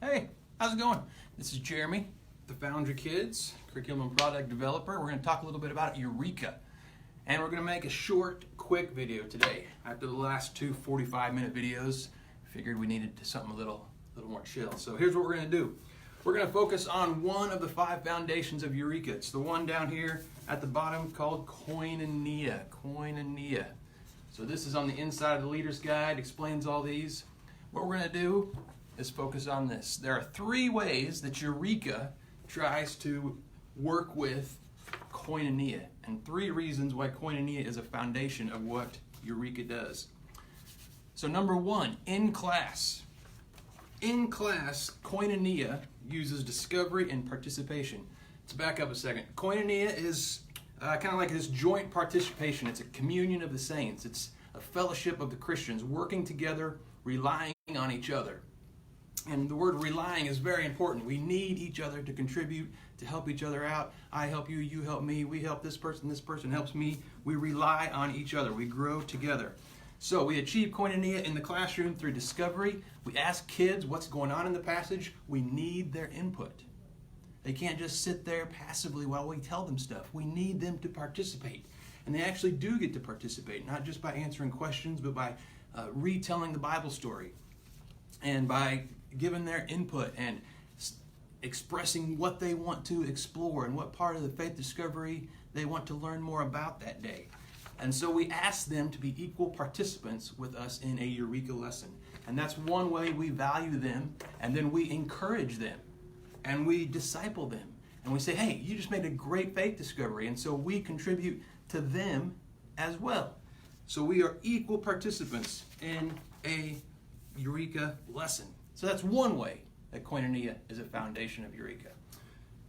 Hey, how's it going? This is Jeremy, the Foundry Kids, curriculum and product developer. We're going to talk a little bit about Eureka. And we're going to make a short, quick video today. After the last two 45-minute videos, figured we needed something a little more chill. So here's what we're going to do. We're going to focus on one of the 5 foundations of Eureka. It's the one down here at the bottom called Koinonia. Koinonia. So this is on the inside of the Leader's Guide, explains all these. What we're going to do is focus on this. There are 3 ways that Eureka tries to work with Koinonia, and 3 reasons why Koinonia is a foundation of what Eureka does. So number 1, in class. In class, Koinonia uses discovery and participation. Let's back up a second. Koinonia is kind of like this joint participation. It's a communion of the saints. It's a fellowship of the Christians working together, relying on each other. And the word relying is very important. We need each other to contribute, to help each other out. I help you, you help me, we help this person helps me. We rely on each other. We grow together. So we achieve Koinonia in the classroom through discovery. We ask kids what's going on in the passage. We need their input. They can't just sit there passively while we tell them stuff. We need them to participate. And they actually do get to participate, not just by answering questions, but by retelling the Bible story and by giving their input and expressing what they want to explore and what part of the faith discovery they want to learn more about that day. And so we ask them to be equal participants with us in a Eureka lesson. And that's one way we value them, and then we encourage them and we disciple them. And we say, hey, you just made a great faith discovery, and so we contribute to them as well. So we are equal participants in a Eureka lesson. So that's one way that Koinonia is a foundation of Eureka.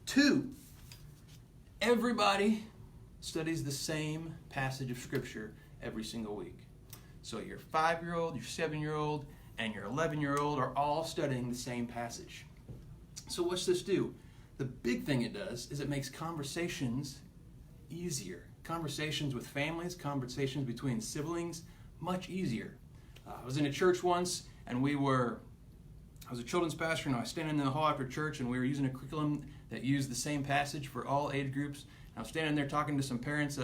2, everybody studies the same passage of Scripture every single week. So your 5-year-old, your 7-year-old, and your 11-year-old are all studying the same passage. So what's this do? The big thing it does is it makes conversations easier. Conversations with families, conversations between siblings, much easier. I was in a church once, and I was a children's pastor, and I was standing in the hall after church, and we were using a curriculum that used the same passage for all age groups. And I was standing there talking to some parents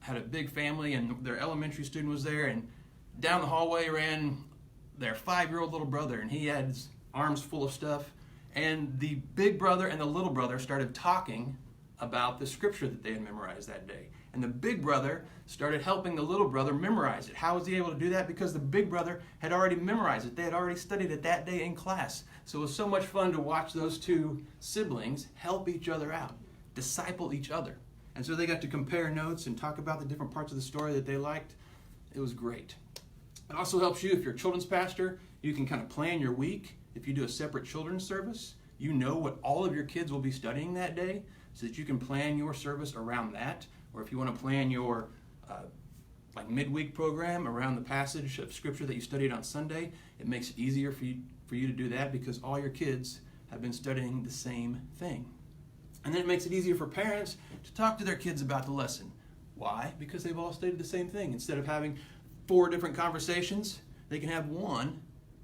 had a big family, and their elementary student was there, and down the hallway ran their 5-year-old little brother, and he had his arms full of stuff. And the big brother and the little brother started talking about the scripture that they had memorized that day. And the big brother started helping the little brother memorize it. How was he able to do that? Because the big brother had already memorized it. They had already studied it that day in class. So it was so much fun to watch those 2 siblings help each other out, disciple each other. And so they got to compare notes and talk about the different parts of the story that they liked. It was great. It also helps you, if you're a children's pastor, you can kind of plan your week. If you do a separate children's service, you know what all of your kids will be studying that day so that you can plan your service around that. Or if you want to plan your midweek program around the passage of Scripture that you studied on Sunday, it makes it easier for you to do that because all your kids have been studying the same thing. And then it makes it easier for parents to talk to their kids about the lesson. Why? Because they've all studied the same thing. Instead of having 4 different conversations, they can have one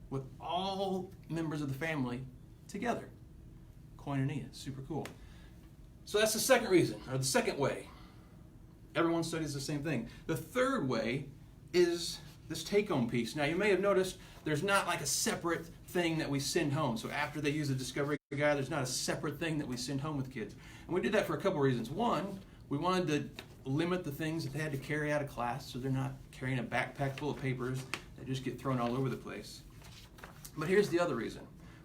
with all members of the family together. Koinonia, super cool. So that's the second reason, or the second way. Everyone studies the same thing. The third way is this take-home piece. Now, you may have noticed there's not like a separate thing that we send home. So after they use the Discovery Guide, there's not a separate thing that we send home with kids. And we did that for a couple reasons. One, we wanted to limit the things that they had to carry out of class so they're not carrying a backpack full of papers that just get thrown all over the place. But here's the other reason.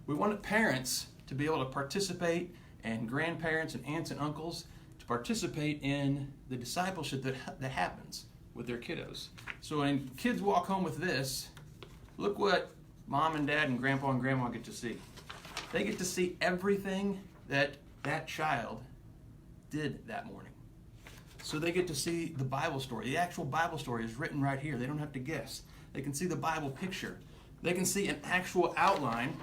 We wanted parents to be able to participate, and grandparents and aunts and uncles to participate in the discipleship that happens with their kiddos. So when kids walk home with this, look what mom and dad and grandpa and grandma get to see. They get to see everything that child did that morning. So they get to see the Bible story. The actual Bible story is written right here. They don't have to guess. They can see the Bible picture. They can see an actual outline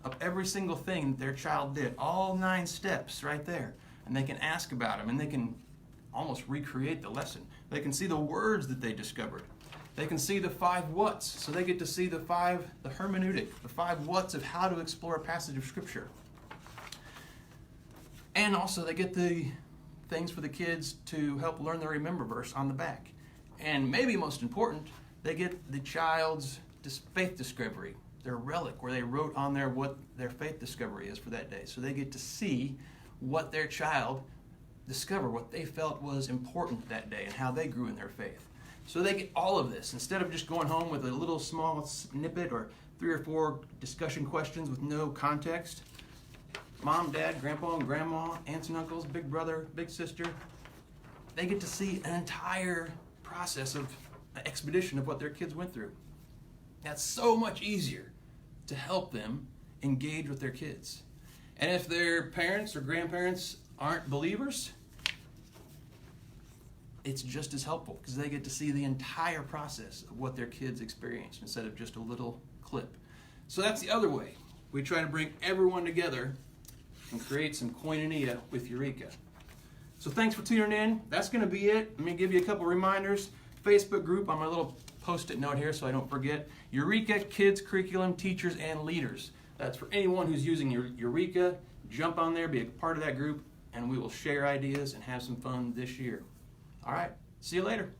of every single thing that their child did. All 9 steps right there. And they can ask about them, and they can almost recreate the lesson. They can see the words that they discovered. They can see the 5 whats. So they get to see the hermeneutic, the 5 whats of how to explore a passage of Scripture. And also they get the things for the kids to help learn the remember verse on the back. And maybe most important, they get the child's faith discovery, their relic, where they wrote on there what their faith discovery is for that day. So they get to see what their child discovered, what they felt was important that day, and how they grew in their faith. So they get all of this. Instead of just going home with a little small snippet or 3 or 4 discussion questions with no context, Mom, Dad, Grandpa and Grandma, aunts and uncles, big brother, big sister, they get to see an entire process of an expedition of what their kids went through. That's so much easier to help them engage with their kids. And if their parents or grandparents aren't believers, it's just as helpful because they get to see the entire process of what their kids experienced instead of just a little clip. So that's the other way. We try to bring everyone together and create some koinonia with Eureka. So thanks for tuning in. That's going to be it. Let me give you a couple reminders. Facebook group on my little post-it note here so I don't forget. Eureka Kids Curriculum Teachers and Leaders. That's for anyone who's using Eureka. Jump on there, be a part of that group, and we will share ideas and have some fun this year. All right, see you later.